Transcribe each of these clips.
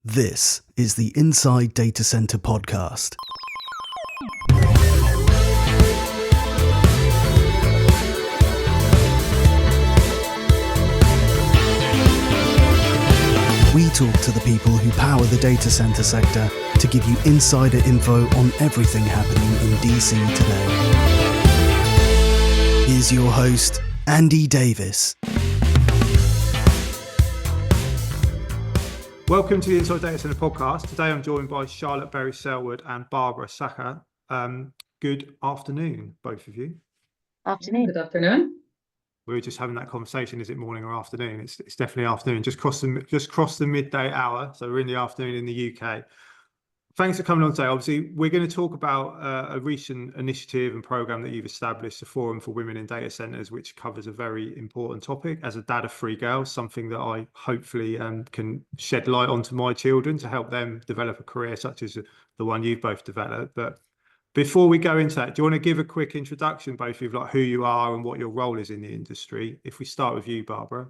This is the Inside Data Center podcast. We talk to the people who power the data center sector to give you insider info on everything happening in DC today. Here's your host, Andy Davis. Welcome to the Inside Data Center podcast. Today I'm joined by Charlotte Berry-Selwood and Barbara Sacha. Good afternoon, both of you. Afternoon. Good afternoon. We were just having that conversation. Is it morning or afternoon? It's definitely afternoon. Just crossed the midday hour, so we're in the afternoon in the UK. Thanks for coming on today. Obviously, we're going to talk about a recent initiative and program that you've established, the Forum for Women in Data Centers, which covers a very important topic. As a dad of 3 girls, something that I hopefully can shed light onto my children to help them develop a career such as the one you've both developed. But before we go into that, do you want to give a quick introduction, both of you, like who you are and what your role is in the industry? If we start with you, Barbara.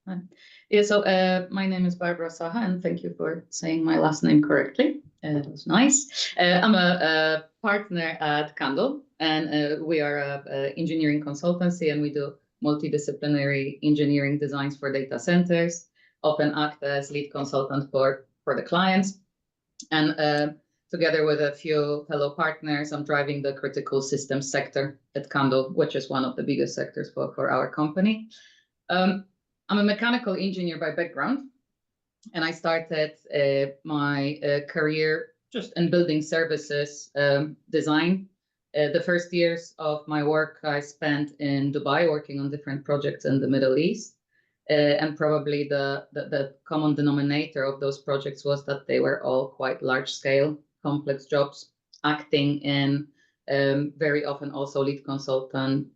My name is Barbara Sacha, and thank you for saying my last name correctly. It was nice. I'm a partner at Cundall, and we are an engineering consultancy, and we do multidisciplinary engineering designs for data centers, often act as lead consultant for the clients. And together with a few fellow partners, I'm driving the critical systems sector at Cundall, which is one of the biggest sectors for our company. I'm a mechanical engineer by background, and I started my career just in building services design. The first years of my work I spent in Dubai working on different projects in the Middle East. And probably the common denominator of those projects was that they were all quite large-scale, complex jobs, acting in very often also lead consultant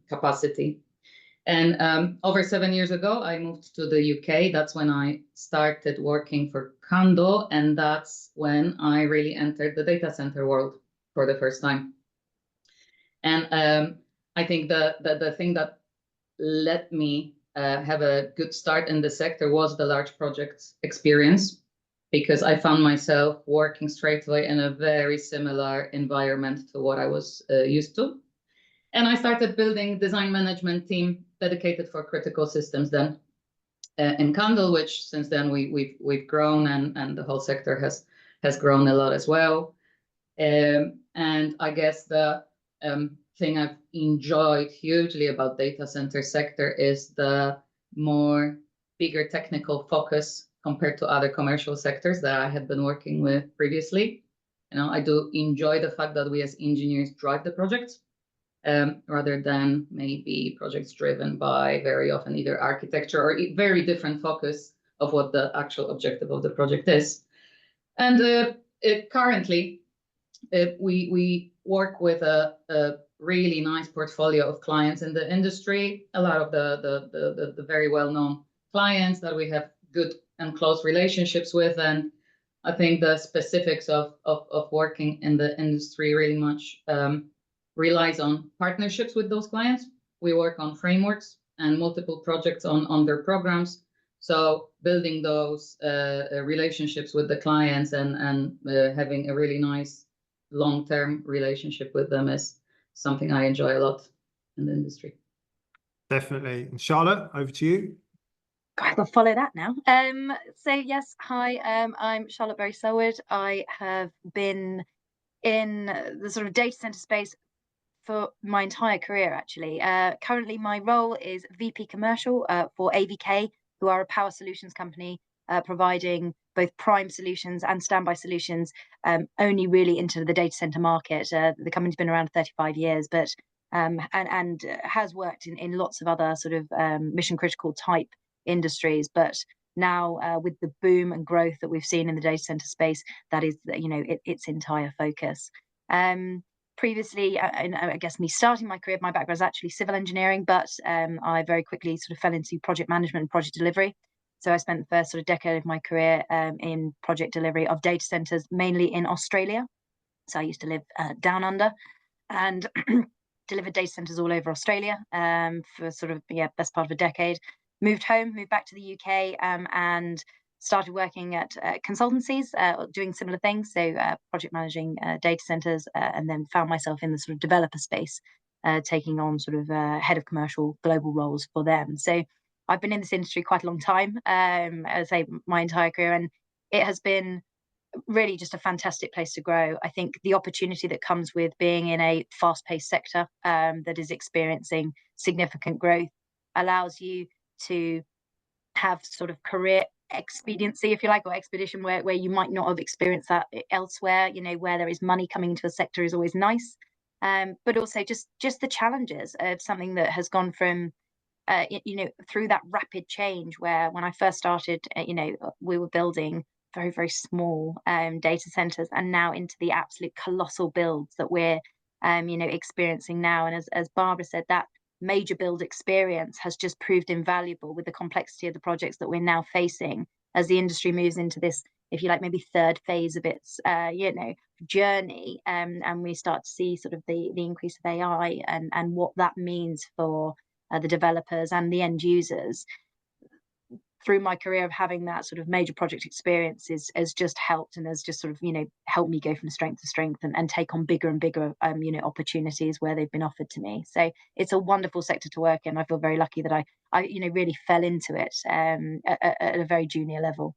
capacity. And over 7 years ago, I moved to the UK. That's when I started working for Cundall, and that's when I really entered the data center world for the first time. And I think the thing that let me have a good start in the sector was the large projects experience, because I found myself working straight away in a very similar environment to what I was used to. And I started building design management team dedicated for critical systems then in Cundall, which since then we've grown, and the whole sector has grown a lot as well. And I guess the thing I've enjoyed hugely about data center sector is the more bigger technical focus compared to other commercial sectors that I had been working with previously. I do enjoy the fact that we as engineers drive the projects. Rather than maybe projects driven by very often either architecture or very different focus of what the actual objective of the project is. And currently, we work with a really nice portfolio of clients in the industry, a lot of the very well-known clients that we have good and close relationships with. And I think the specifics of working in the industry really much relies on partnerships with those clients. We work on frameworks and multiple projects on their programs. So building those relationships with the clients and having a really nice long-term relationship with them is something I enjoy a lot in the industry. Definitely. And Charlotte, over to you. I'll follow that now. So yes, hi, I'm Charlotte Berry-Selwood. I have been in the sort of data center space for my entire career, actually. Currently, my role is VP Commercial for AVK, who are a power solutions company providing both prime solutions and standby solutions, only really into the data center market. The company's been around 35 years, but and has worked in lots of other sort of mission critical type industries. But now with the boom and growth that we've seen in the data center space, that is, its entire focus. Previously, I guess me starting my career, my background is actually civil engineering, but I very quickly sort of fell into project management and project delivery. So I spent the first sort of decade of my career in project delivery of data centers, mainly in Australia. So I used to live down under and delivered data centers all over Australia for sort of, best part of a decade. Moved back to the UK and started working at consultancies, doing similar things, so project managing data centers, and then found myself in the sort of developer space, taking on sort of head of commercial global roles for them. So I've been in this industry quite a long time, I say my entire career, and it has been really just a fantastic place to grow. I think the opportunity that comes with being in a fast-paced sector that is experiencing significant growth allows you to have sort of career expediency, if you like, or expedition, where you might not have experienced that elsewhere. You know, where there is money coming into a sector is always nice, but also just the challenges of something that has gone from through that rapid change, where when I first started, we were building very, very small data centers, and now into the absolute colossal builds that we're experiencing now. And as Barbara said, that major build experience has just proved invaluable with the complexity of the projects that we're now facing as the industry moves into this, if you like, maybe third phase of its journey, and we start to see sort of the increase of AI and what that means for the developers and the end users. Through my career of having that sort of major project experience has just helped, and has just sort of helped me go from strength to strength and take on bigger and bigger opportunities where they've been offered to me. So it's a wonderful sector to work in. I feel very lucky that I really fell into it at a very junior level.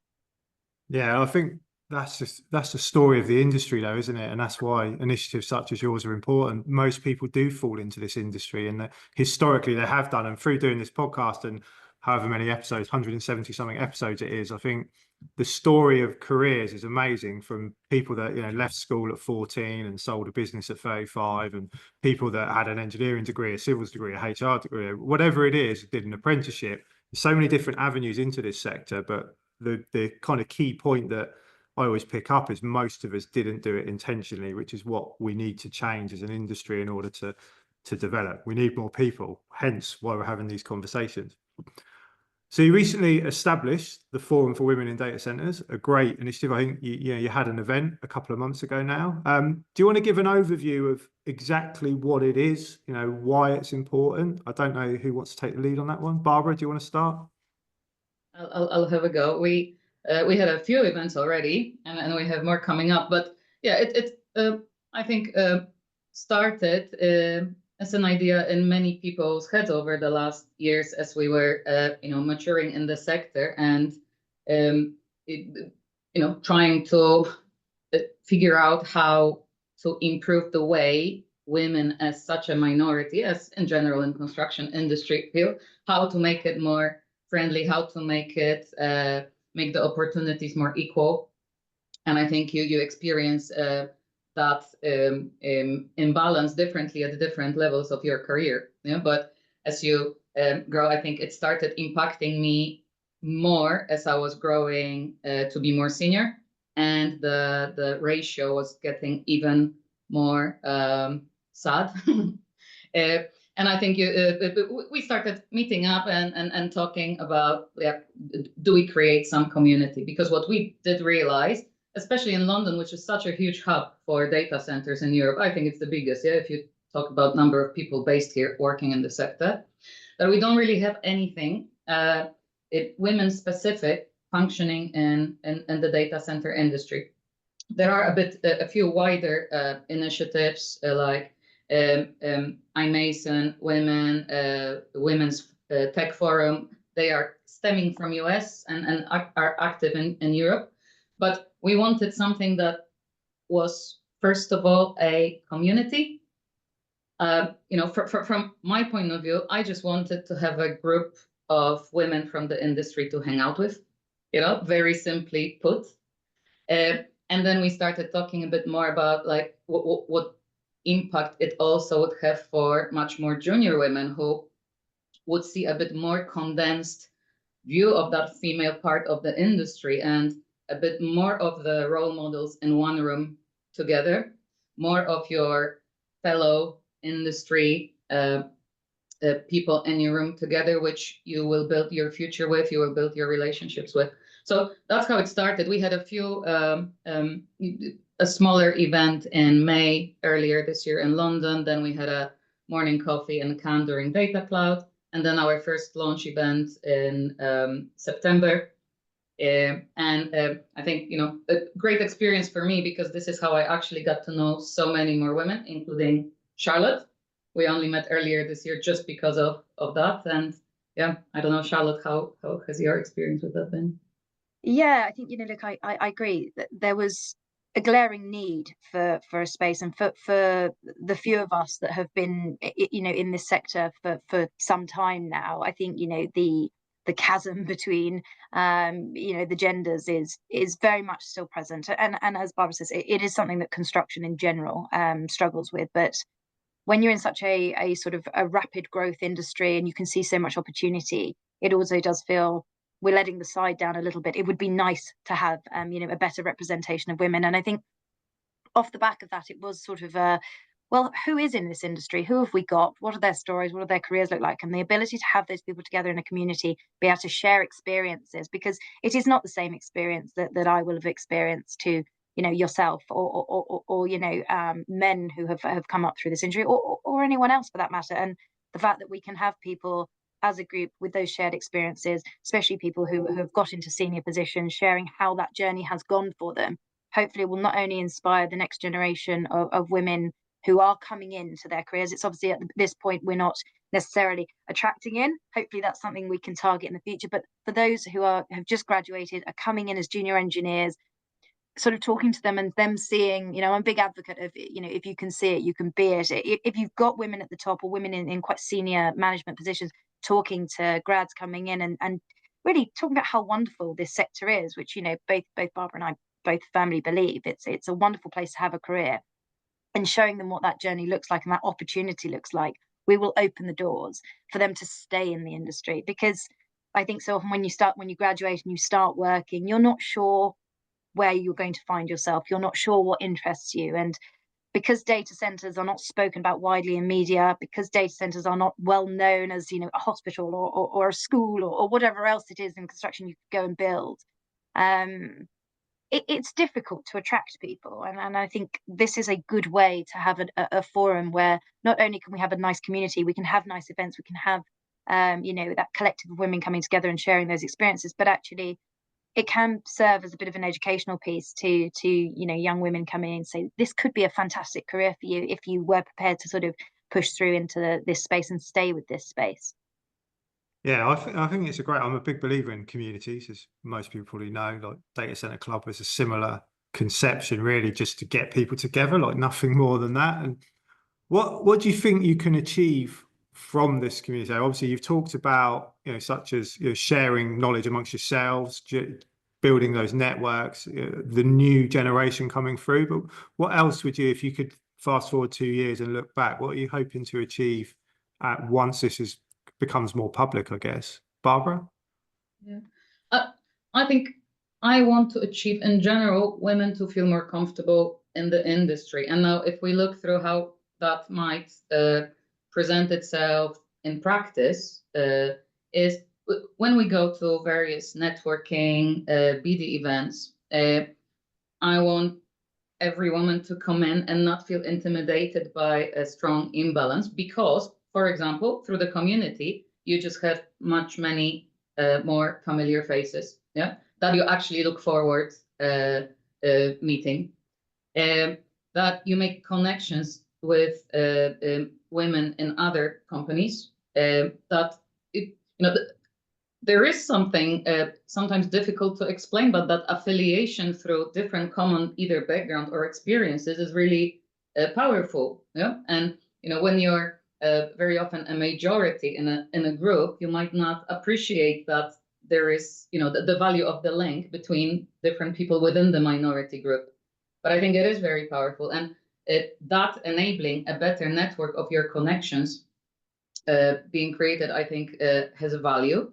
Yeah, I think that's the story of the industry, though, isn't it? And that's why initiatives such as yours are important. Most people do fall into this industry, and historically they have done. And through doing this podcast and however many episodes, 170 something episodes it is, I think the story of careers is amazing, from people that left school at 14 and sold a business at 35, and people that had an engineering degree, a civils degree, a HR degree, whatever it is, did an apprenticeship. There's so many different avenues into this sector, but the kind of key point that I always pick up is most of us didn't do it intentionally, which is what we need to change as an industry in order to develop. We need more people, hence why we're having these conversations. So you recently established the Forum for Women in Data Centers, a great initiative. I think you had an event a couple of months ago now. Do you want to give an overview of exactly what it is, why it's important? I don't know who wants to take the lead on that one. Barbara, do you want to start? I'll have a go. We had a few events already, and we have more coming up. But yeah, it I think started as an idea in many people's heads over the last years as we were maturing in the sector, and trying to figure out how to improve the way women, as such a minority, as in general in construction industry, feel, how to make it more friendly, how to make it make the opportunities more equal. And I think you experience that imbalance differently at the different levels of your career. But as you grow, I think it started impacting me more as I was growing to be more senior, and the ratio was getting even more sad. And I think we started meeting up and talking about, do we create some community? Because what we did realize, especially in London, which is such a huge hub for data centers in Europe, I think it's the biggest, if you talk about number of people based here working in the sector, that we don't really have anything women specific functioning in the data center industry. There are a few wider initiatives like iMason Women, Women's Tech Forum. They are stemming from US and are active in Europe. But we wanted something that was, first of all, a community. From my point of view, I just wanted to have a group of women from the industry to hang out with, very simply put. And then we started talking a bit more about what impact it also would have for much more junior women who would see a bit more condensed view of that female part of the industry, and a bit more of the role models in one room together, more of your fellow industry people in your room together, which you will build your future with, you will build your relationships with. So that's how it started. We had a smaller event in May earlier this year in London. Then we had a morning coffee in Cannes during Data Cloud, and then our first launch event in September I think, a great experience for me, because this is how I actually got to know so many more women, including Charlotte. We only met earlier this year just because of that. And yeah, I don't know, Charlotte, how has your experience with that been? Yeah, I think, look, I agree that there was a glaring need for a space, and for the few of us that have been, in this sector for some time now. I think, the chasm between, the genders is very much still present. And as Barbara says, it is something that construction in general struggles with. But when you're in such a sort of a rapid growth industry and you can see so much opportunity, it also does feel we're letting the side down a little bit. It would be nice to have, a better representation of women. And I think off the back of that, it was sort of well, who is in this industry? Who have we got? What are their stories? What do their careers look like? And the ability to have those people together in a community, be able to share experiences, because it is not the same experience that I will have experienced to, yourself or men who have come up through this injury, or anyone else for that matter. And the fact that we can have people as a group with those shared experiences, especially people who have got into senior positions, sharing how that journey has gone for them, hopefully will not only inspire the next generation of women who are coming into their careers. It's obviously at this point we're not necessarily attracting in. Hopefully that's something we can target in the future. But for those who have just graduated, are coming in as junior engineers, sort of talking to them and them seeing, I'm a big advocate of, if you can see it, you can be it. If you've got women at the top, or women in quite senior management positions, talking to grads coming in and really talking about how wonderful this sector is, which, both Barbara and I both firmly believe it's a wonderful place to have a career, and showing them what that journey looks like and that opportunity looks like, we will open the doors for them to stay in the industry. Because I think so often when you graduate and you start working, you're not sure where you're going to find yourself. You're not sure what interests you. And because data centers are not spoken about widely in media, because data centers are not well known as, a hospital or a school or whatever else it is in construction you could go and build, it's difficult to attract people. And I think this is a good way to have a forum where not only can we have a nice community, we can have nice events, we can have, that collective of women coming together and sharing those experiences, but actually it can serve as a bit of an educational piece to young women coming in and say, this could be a fantastic career for you if you were prepared to sort of push through into this space and stay with this space. Yeah, I think it's I'm a big believer in communities, as most people probably know. Like Data Center Club is a similar conception, really, just to get people together, like nothing more than that. And what do you think you can achieve from this community? Obviously, you've talked about, such as sharing knowledge amongst yourselves, building those networks, the new generation coming through. But what else would you, if you could fast forward 2 years and look back, what are you hoping to achieve once this becomes more public, I guess? Barbara? Yeah, I think I want to achieve in general women to feel more comfortable in the industry. And now if we look through how that might present itself in practice, is when we go to various networking BD events, I want every woman to come in and not feel intimidated by a strong imbalance, because, for example, through the community, you just have many more familiar faces, that you actually look forward meeting, that you make connections with women in other companies, that there is something sometimes difficult to explain, but that affiliation through different common either background or experiences is really powerful. And when you're very often a majority in a group, you might not appreciate that there is the value of the link between different people within the minority group. But I think it is very powerful, and that enabling a better network of your connections being created, I think has a value.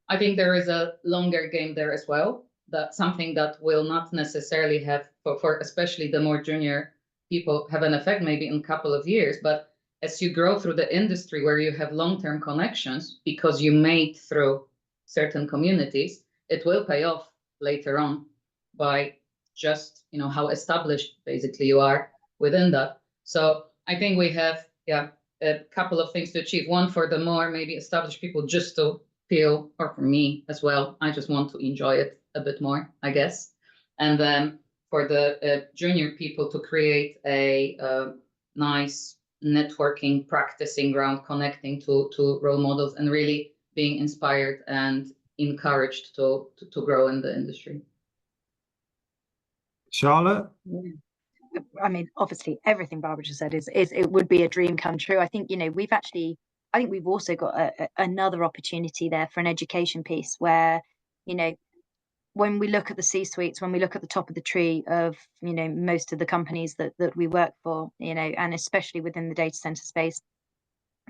I think there is a longer game there as well. That's something that will not necessarily have, for especially the more junior people, have an effect maybe in a couple of years. But as you grow through the industry where you have long-term connections because you made through certain communities, it will pay off later on by just how established basically you are within that. So I think we have a couple of things to achieve. One, for the more maybe established people, just to feel, or for me as well, I just want to enjoy it a bit more, I guess. And then for the junior people to create a nice networking, practicing ground, connecting to role models and really being inspired and encouraged to grow in the industry. Charlotte? I mean, obviously, everything Barbara just said is it would be a dream come true. I think, I think we've also got another opportunity there for an education piece where, when we look at the C-suites, when we look at the top of the tree of, most of the companies that we work for, and especially within the data center space,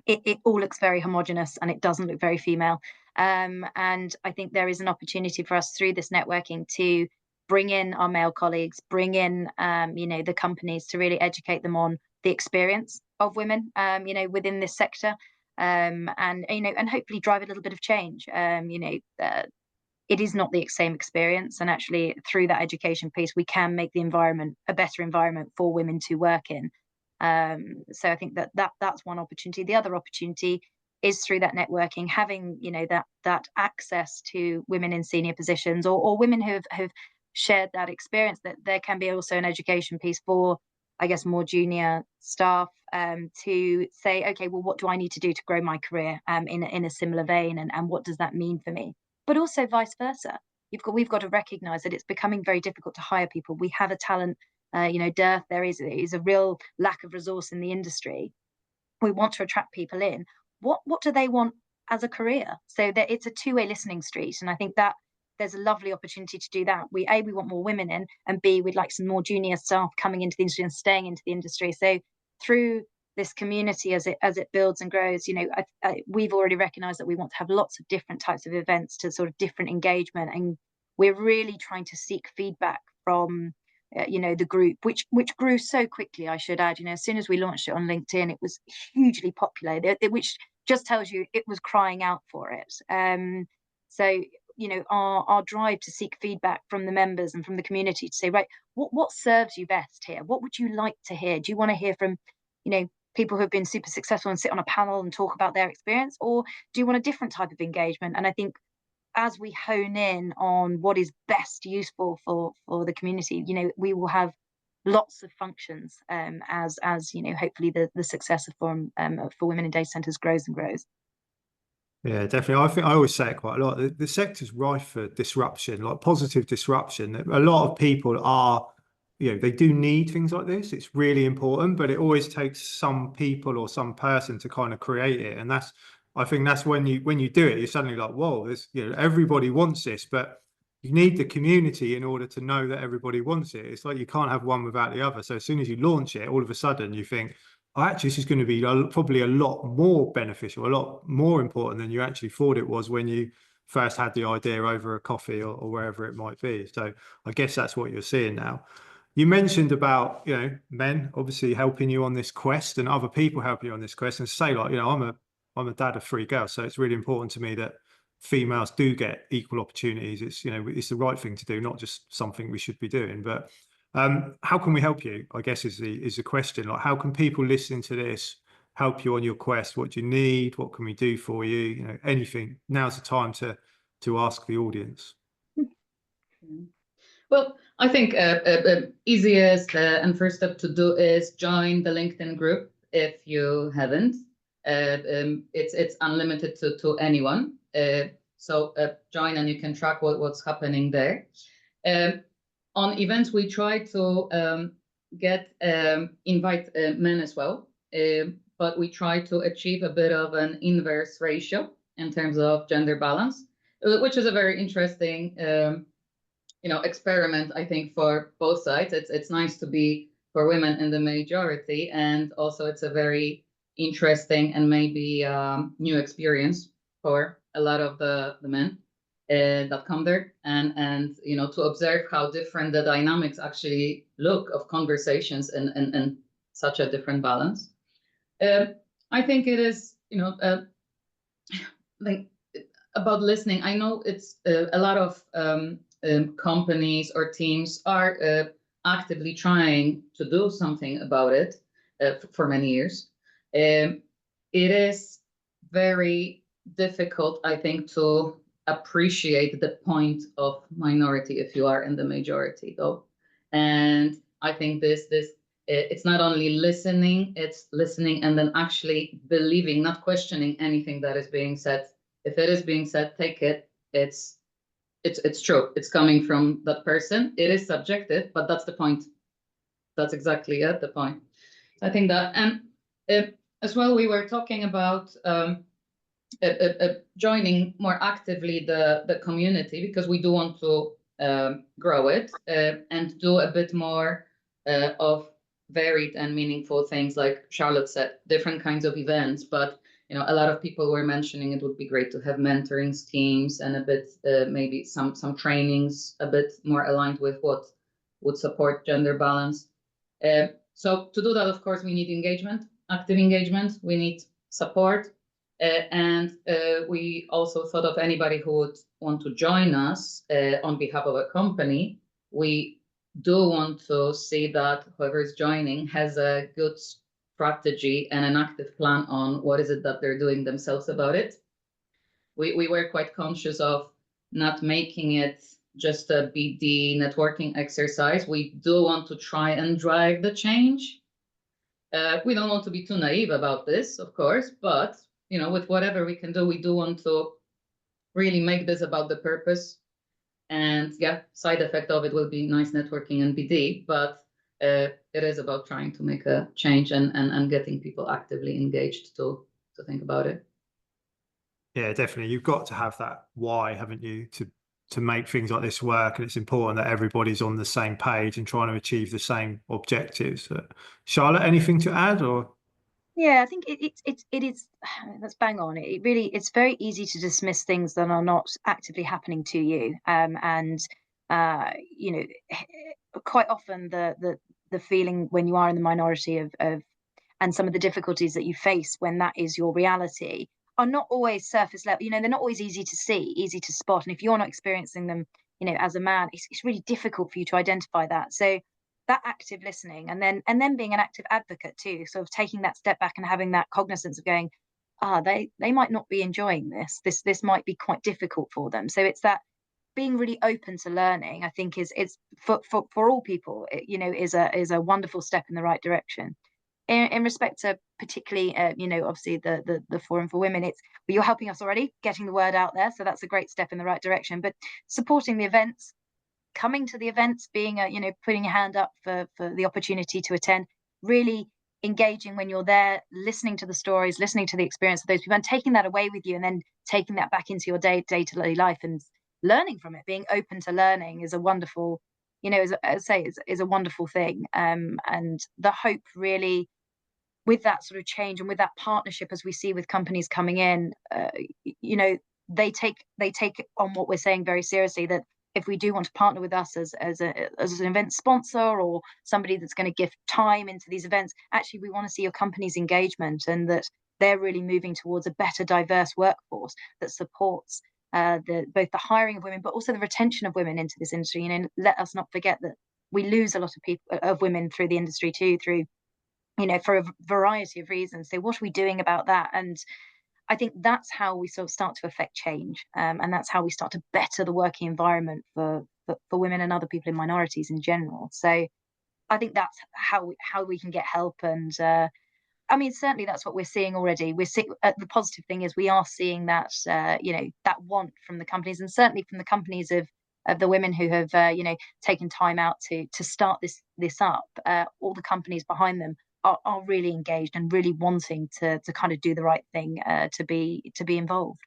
it all looks very homogenous and it doesn't look very female. And I think there is an opportunity for us through this networking to bring in our male colleagues, bring in, the companies to really educate them on the experience of women, within this sector, and hopefully drive a little bit of change. It is not the same experience, and actually through that education piece, we can make the environment a better environment for women to work in. So I think that's one opportunity. The other opportunity is through that networking, having that access to women in senior positions or women who have shared that experience, that there can be also an education piece for, I guess, more junior staff, to say, okay, well, what do I need to do to grow my career in a similar vein, and what does that mean for me? But also vice versa. We've got to recognise that it's becoming very difficult to hire people. We have a talent dearth. There is a real lack of resource in the industry. We want to attract people in. What do they want as a career? So that it's a two-way listening street, and I think that there's a lovely opportunity to do that. We want more women in, and B, we'd like some more junior staff coming into the industry and staying into the industry. So through this community, as it builds and grows, we've already recognised that we want to have lots of different types of events to sort of different engagement, and we're really trying to seek feedback from the group, which grew so quickly, I should add. As soon as we launched it on LinkedIn, it was hugely popular, which just tells you it was crying out for it. So our drive to seek feedback from the members and from the community to say, right, what serves you best here? What would you like to hear? Do you want to hear from people who have been super successful and sit on a panel and talk about their experience, or do you want a different type of engagement? And I think as we hone in on what is best useful for the community, we will have lots of functions, as hopefully the success of Forum for Women in Data Centers grows and grows. Yeah, definitely. I think I always say it quite a lot. The sector's rife for disruption, like positive disruption. A lot of people are, they do need things like this. It's really important, but it always takes some people or some person to kind of create it. And I think that's when you do it, you're suddenly like, whoa, there's, everybody wants this, but you need the community in order to know that everybody wants it. It's like you can't have one without the other. So as soon as you launch it, all of a sudden you think, oh, actually, this is going to be probably a lot more beneficial, a lot more important than you actually thought it was when you first had the idea over a coffee or wherever it might be. So I guess that's what you're seeing now. You mentioned about, men obviously helping you on this quest and other people helping you on this quest, and say, like, I'm a dad of 3 girls, so it's really important to me that females do get equal opportunities. It's, it's the right thing to do, not just something we should be doing. But how can we help you, I guess, is the question. Like, how can people listening to this help you on your quest? What do you need? What can we do for you? Anything. Now's the time to ask the audience. Well, I think easiest and first step to do is join the LinkedIn group if you haven't. It's unlimited to anyone. So join and you can track what's happening there. On events, we try to invite men as well, but we try to achieve a bit of an inverse ratio in terms of gender balance, which is a very interesting experiment, I think, for both sides. It's nice to be for women in the majority, and also it's a very interesting and maybe new experience for a lot of the men that come there, and to observe how different the dynamics actually look of conversations and such a different balance. I think it is like about listening. I know it's a lot of companies or teams are actively trying to do something about it for many years. It is very difficult, I think, to appreciate the point of minority if you are in the majority, though. And I think it's not only listening, it's listening and then actually believing, not questioning anything that is being said. If it is being said, take it. It's true. It's coming from that person. It is subjective, but that's the point. That's exactly it, the point. I think that, and as well, we were talking about joining more actively the community, because we do want to grow it and do a bit more of varied and meaningful things, like Charlotte said, different kinds of events. But a lot of people were mentioning it would be great to have mentoring schemes and a bit maybe some trainings a bit more aligned with what would support gender balance. So to do that, of course, we need engagement, active engagement. We need support. And we also thought of anybody who would want to join us on behalf of a company. We do want to see that whoever is joining has a good strategy and an active plan on what is it that they're doing themselves about it. We were quite conscious of not making it just a BD networking exercise. We do want to try and drive the change. We don't want to be too naive about this, of course, but with whatever we can do, we do want to really make this about the purpose. And yeah, side effect of it will be nice networking and BD, but it is about trying to make a change and getting people actively engaged to think about it. Yeah, definitely. You've got to have that why, haven't you, to make things like this work. And it's important that everybody's on the same page and trying to achieve the same objectives. Charlotte, anything to add? Or yeah, I think it is, that's bang on. It's very easy to dismiss things that are not actively happening to you. And quite often the feeling when you are in the minority of and some of the difficulties that you face when that is your reality are not always surface level. They're not always easy to see, easy to spot. And if you're not experiencing them, as a man, it's really difficult for you to identify that. So that active listening and then being an active advocate too, sort of taking that step back and having that cognizance of going, they might not be enjoying this might be quite difficult for them. So it's that being really open to learning, I think is for all people, is a wonderful step in the right direction. In respect to particularly, obviously the Forum for Women, you're helping us already getting the word out there, so that's a great step in the right direction. But supporting the events, coming to the events, being putting your hand up for the opportunity to attend, really engaging when you're there, listening to the stories, listening to the experience of those people, and taking that away with you, and then taking that back into your day-to-day life and learning from it. Being open to learning is a wonderful, as I say, is a wonderful thing. And the hope really, with that sort of change and with that partnership, as we see with companies coming in, they take on what we're saying very seriously, that if we do want to partner with us as an event sponsor or somebody that's going to give time into these events, actually we want to see your company's engagement and that they're really moving towards a better diverse workforce that supports both the hiring of women, but also the retention of women into this industry. Let us not forget that we lose a lot of women through the industry too, for a variety of reasons. So what are we doing about that? And I think that's how we sort of start to affect change, and that's how we start to better the working environment for women and other people in minorities in general. So I think that's how we can get help. And certainly that's what we're seeing already. We're seeing the positive thing is we are seeing that that want from the companies, and certainly from the companies of the women who have taken time out to start this up. All the companies behind them are really engaged and really wanting to kind of do the right thing, to be involved.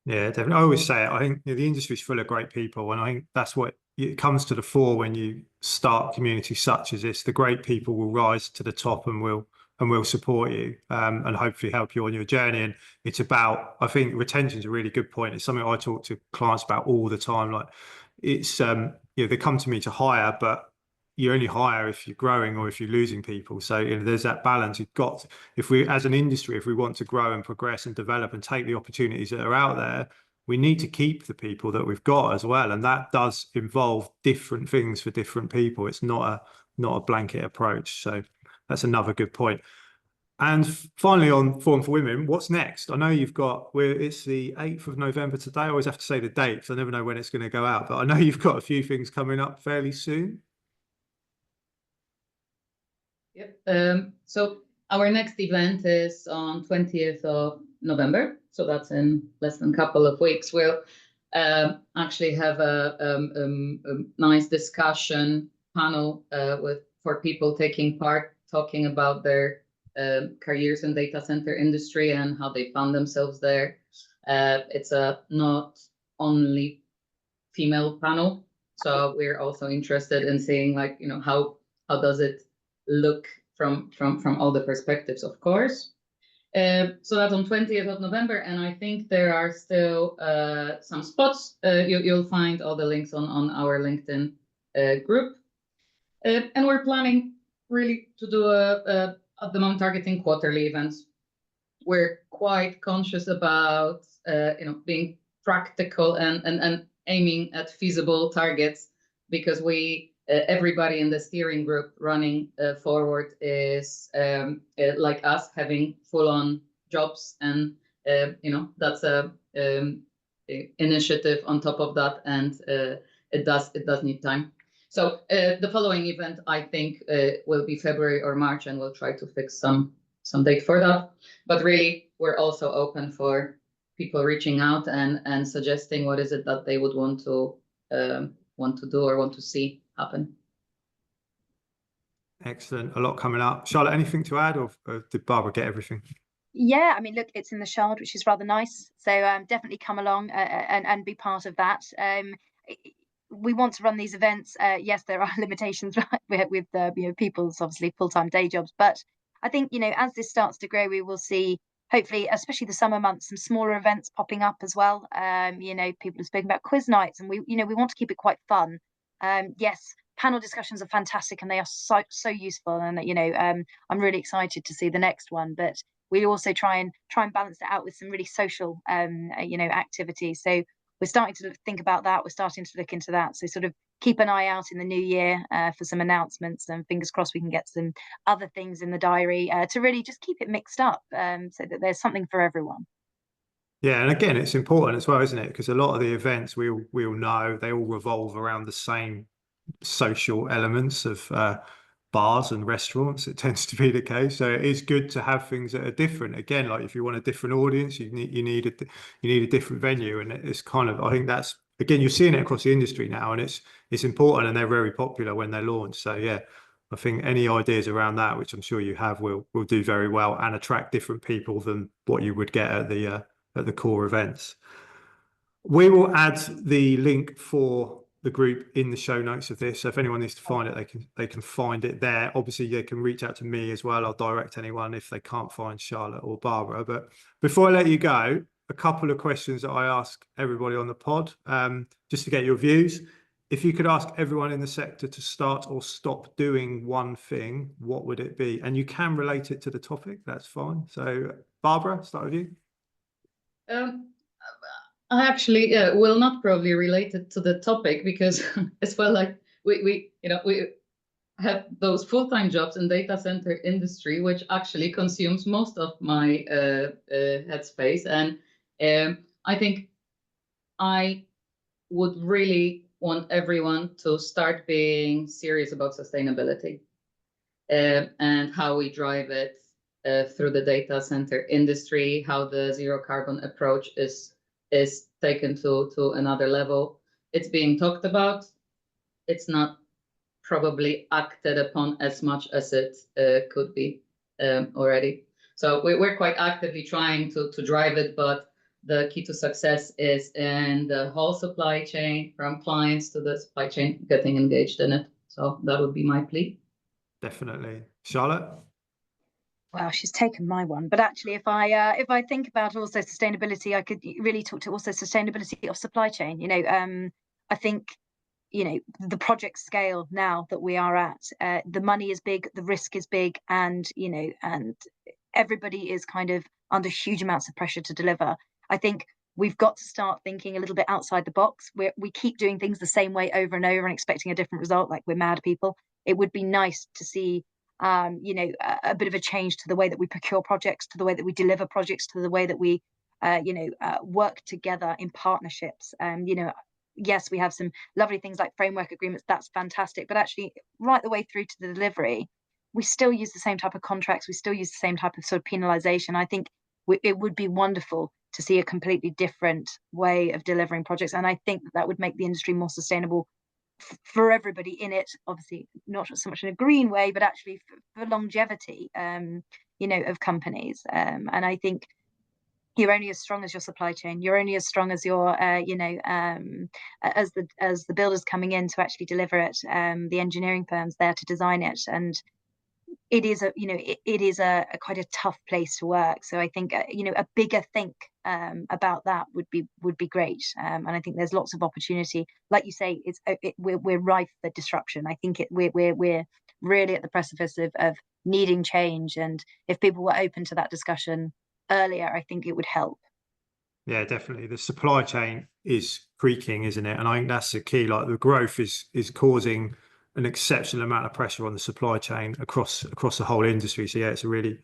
yeah, definitely. I always say it. I think the industry is full of great people, and I think that's what it comes to the fore when you start communities such as this. The great people will rise to the top and will support you, and hopefully help you on your journey. And it's about, I think retention is a really good point. It's something I talk to clients about all the time. Like it's they come to me to hire, but you only hire if you're growing or if you're losing people. So there's that balance. You've got, if we as an industry, if we want to grow and progress and develop and take the opportunities that are out there, we need to keep the people that we've got as well. And that does involve different things for different people. It's not a blanket approach. So that's another good point. And finally, on Forum for Women, what's next? I know you've got, it's the 8th of November today. I always have to say the date because I never know when it's going to go out, but I know you've got a few things coming up fairly soon. Yep. So our next event is on 20th of November. So that's in less than a couple of weeks. We'll actually have a nice discussion panel for people taking part, talking about their careers in data center industry and how they found themselves there. It's a not only female panel, so we're also interested in seeing, like, you know, how does it look from all the perspectives, of course. So that's on 20th of November, and I think there are still some spots. You'll find all the links on our LinkedIn group. And we're planning really to do at the moment targeting quarterly events. We're quite conscious about being practical and aiming at feasible targets, because everybody in the steering group running forward is like us, having full-on jobs, and that's a initiative on top of that, and it does need time. So the following event, I think, will be February or March, and we'll try to fix some date for that. But really, we're also open for people reaching out and suggesting what is it that they would want to do or want to see happen. Excellent. A lot coming up. Charlotte, anything to add, or did Barbara get everything? Yeah, I mean, look, it's in the Shard, which is rather nice. So definitely come along and be part of that. We want to run these events. Yes, there are limitations with people's obviously full-time day jobs, but I think, as this starts to grow, we will see, hopefully, especially the summer months, some smaller events popping up as well. People have spoken about quiz nights, and we want to keep it quite fun. Yes, panel discussions are fantastic, and they are so useful, and I'm really excited to see the next one. But we also try and balance it out with some really social activities. So we're starting to think about that. We're starting to look into that. So sort of keep an eye out in the new year for some announcements, and fingers crossed we can get some other things in the diary to really just keep it mixed up, so that there's something for everyone. Yeah, and again, it's important as well, isn't it? Because a lot of the events we all know, they all revolve around the same social elements of bars and restaurants. It tends to be the case. So it is good to have things that are different. Again, like if you want a different audience, you need a different venue, and it's kind of, I think that's, again, you're seeing it across the industry now, and it's important, and they're very popular when they're launched. So yeah, I think any ideas around that, which I'm sure you have, will do very well and attract different people than what you would get at the core events. We will add the link for the group in the show notes of this. So if anyone needs to find it, they can find it there. Obviously, they can reach out to me as well. I'll direct anyone if they can't find Charlotte or Barbara. But before I let you go, a couple of questions that I ask everybody on the pod, just to get your views. If you could ask everyone in the sector to start or stop doing one thing, what would it be? And you can relate it to the topic. That's fine. So Barbara, start with you. I actually will not probably relate it to the topic, because as well, like we have those full-time jobs in data center industry, which actually consumes most of my headspace. And I think I would really want everyone to start being serious about sustainability and how we drive it through the data center industry, how the zero carbon approach is taken to another level. It's being talked about. It's not probably acted upon as much as it could be already. So we're quite actively trying to drive it, but the key to success is in the whole supply chain, from clients to the supply chain, getting engaged in it. So that would be my plea. Definitely. Charlotte? Wow, she's taken my one. But actually, if I think about also sustainability, I could really talk to also sustainability of supply chain. I think, the project scale now that we are at, the money is big, the risk is big, and everybody is kind of under huge amounts of pressure to deliver. I think we've got to start thinking a little bit outside the box. We keep doing things the same way over and over and expecting a different result, like we're mad people. It would be nice to see a bit of a change to the way that we procure projects, to the way that we deliver projects, to the way that we work together in partnerships. Yes, we have some lovely things like framework agreements. That's fantastic. But actually, right the way through to the delivery, we still use the same type of contracts. We still use the same type of sort of penalisation. I think it would be wonderful to see a completely different way of delivering projects. And I think that would make the industry more sustainable for everybody in it. Obviously, not so much in a green way, but actually for longevity, of companies. And I think you're only as strong as your supply chain. You're only as strong as your, as the builders coming in to actually deliver it, the engineering firms there to design it, and it is a quite a tough place to work. So I think a bigger think about that would be great, and I think there's lots of opportunity. Like you say, we're rife for disruption. I think we're really at the precipice of needing change, and if people were open to that discussion earlier, I think it would help. Yeah, definitely. The supply chain is creaking, isn't it? And I think that's the key. Like the growth is causing an exceptional amount of pressure on the supply chain across the whole industry. So yeah, it's a really,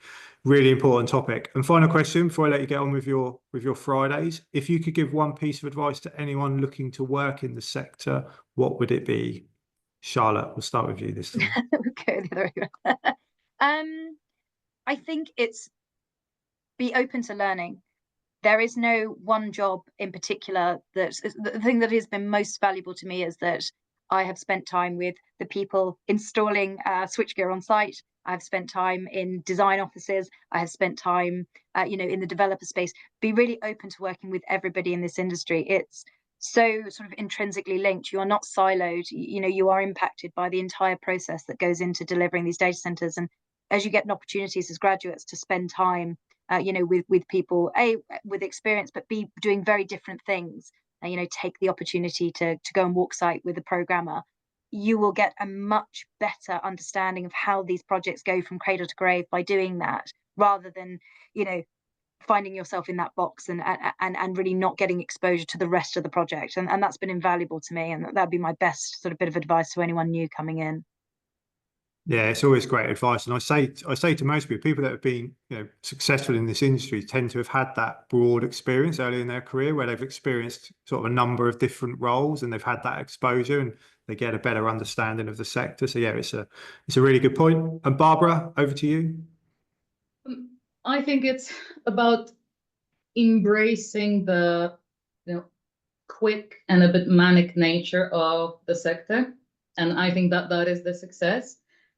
really important topic. And final question before I let you get on with your Fridays, if you could give one piece of advice to anyone looking to work in the sector, what would it be? Charlotte, we'll start with you this time. Okay, the other way. I think it's be open to learning. There is no one job in particular. The thing that has been most valuable to me is that I have spent time with the people installing switchgear on site. I've spent time in design offices. I have spent time, in the developer space. Be really open to working with everybody in this industry. It's so sort of intrinsically linked. You are not siloed. You are impacted by the entire process that goes into delivering these data centers. And as you get opportunities as graduates to spend time with people with experience, but be doing very different things, take the opportunity to go and walk site with a programmer, you will get a much better understanding of how these projects go from cradle to grave by doing that, rather than finding yourself in that box and really not getting exposure to the rest of the project. And that's been invaluable to me, and that'd be my best sort of bit of advice to anyone new coming in. Yeah, it's always great advice. And I say to most people that have been successful in this industry tend to have had that broad experience early in their career where they've experienced sort of a number of different roles and they've had that exposure and they get a better understanding of the sector. So yeah, it's a really good point. And Barbara, over to you. I think it's about embracing the quick and a bit manic nature of the sector. And I think that is the success.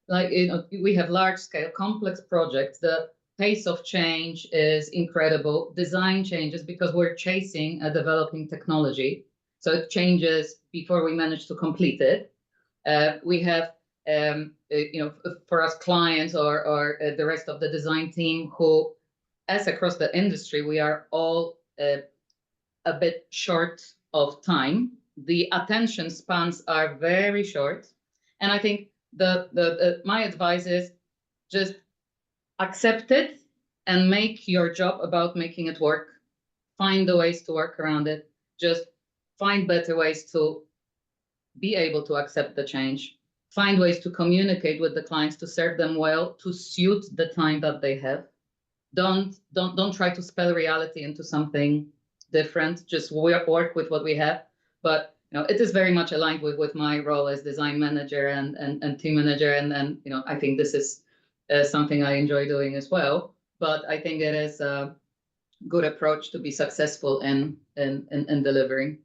Like, we have large scale, complex projects. The pace of change is incredible. Design changes because we're chasing a developing technology. So it changes before we manage to complete it. We have, for us clients or the rest of the design team who, as across the industry, we are all a bit short of time. The attention spans are very short. And I think my advice is just accept it and make your job about making it work. Find the ways to work around it. Just find better ways to be able to accept the change. Find ways to communicate with the clients to serve them well, to suit the time that they have. Don't try to spell reality into something different. Just work with what we have. But it is very much aligned with my role as design manager and team manager, and I think this is something I enjoy doing as well. But I think it is a good approach to be successful in delivering.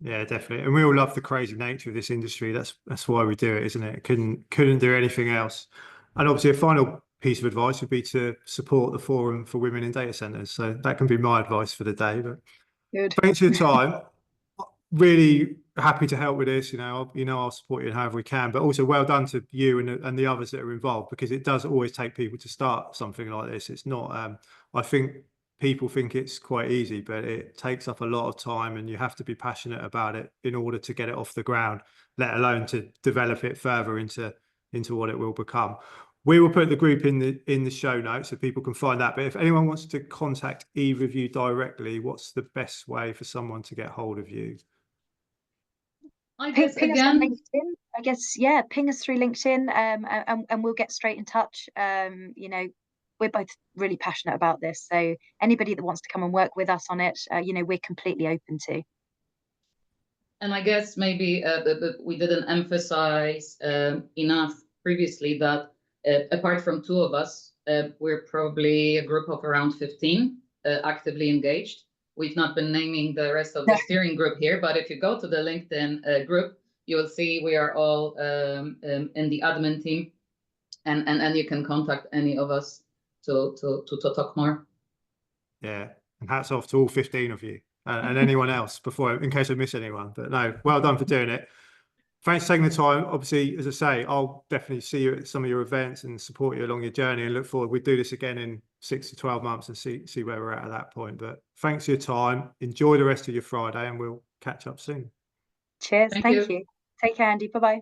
Yeah, definitely. And we all love the crazy nature of this industry. That's why we do it, isn't it? Couldn't do anything else. And obviously, a final piece of advice would be to support the Forum for Women in Data Centers. So that can be my advice for the day. But Good. Thanks for your time. Really happy to help with this. I'll support you however we can, but also well done to you and the others that are involved, because it does always take people to start something like this. It's not, I think people think it's quite easy, but it takes up a lot of time and you have to be passionate about it in order to get it off the ground, let alone to develop it further into what it will become. We will put the group in the show notes so people can find that. But if anyone wants to contact either of you directly, what's the best way for someone to get hold of you? I guess Ping us on again, I guess, yeah, ping us through LinkedIn, and we'll get straight in touch. You know, we're both really passionate about this, so anybody that wants to come and work with us on it, you know, we're completely open to. And I guess maybe we didn't emphasize enough previously that apart from two of us, we're probably a group of around 15 actively engaged. We've not been naming the rest of the steering group here, but if you go to the LinkedIn group, you will see we are all in the admin team, and you can contact any of us to talk more. Yeah, and hats off to all 15 of you and anyone else before, in case I miss anyone. But no, well done for doing it. Thanks for taking the time. Obviously, as I say, I'll definitely see you at some of your events and support you along your journey, and look forward. We do this again in 6 to 12 months and see where we're at that point. But thanks for your time. Enjoy the rest of your Friday, and we'll catch up soon. Cheers. Thank Thank you. you. Take care, Andy. Bye-bye.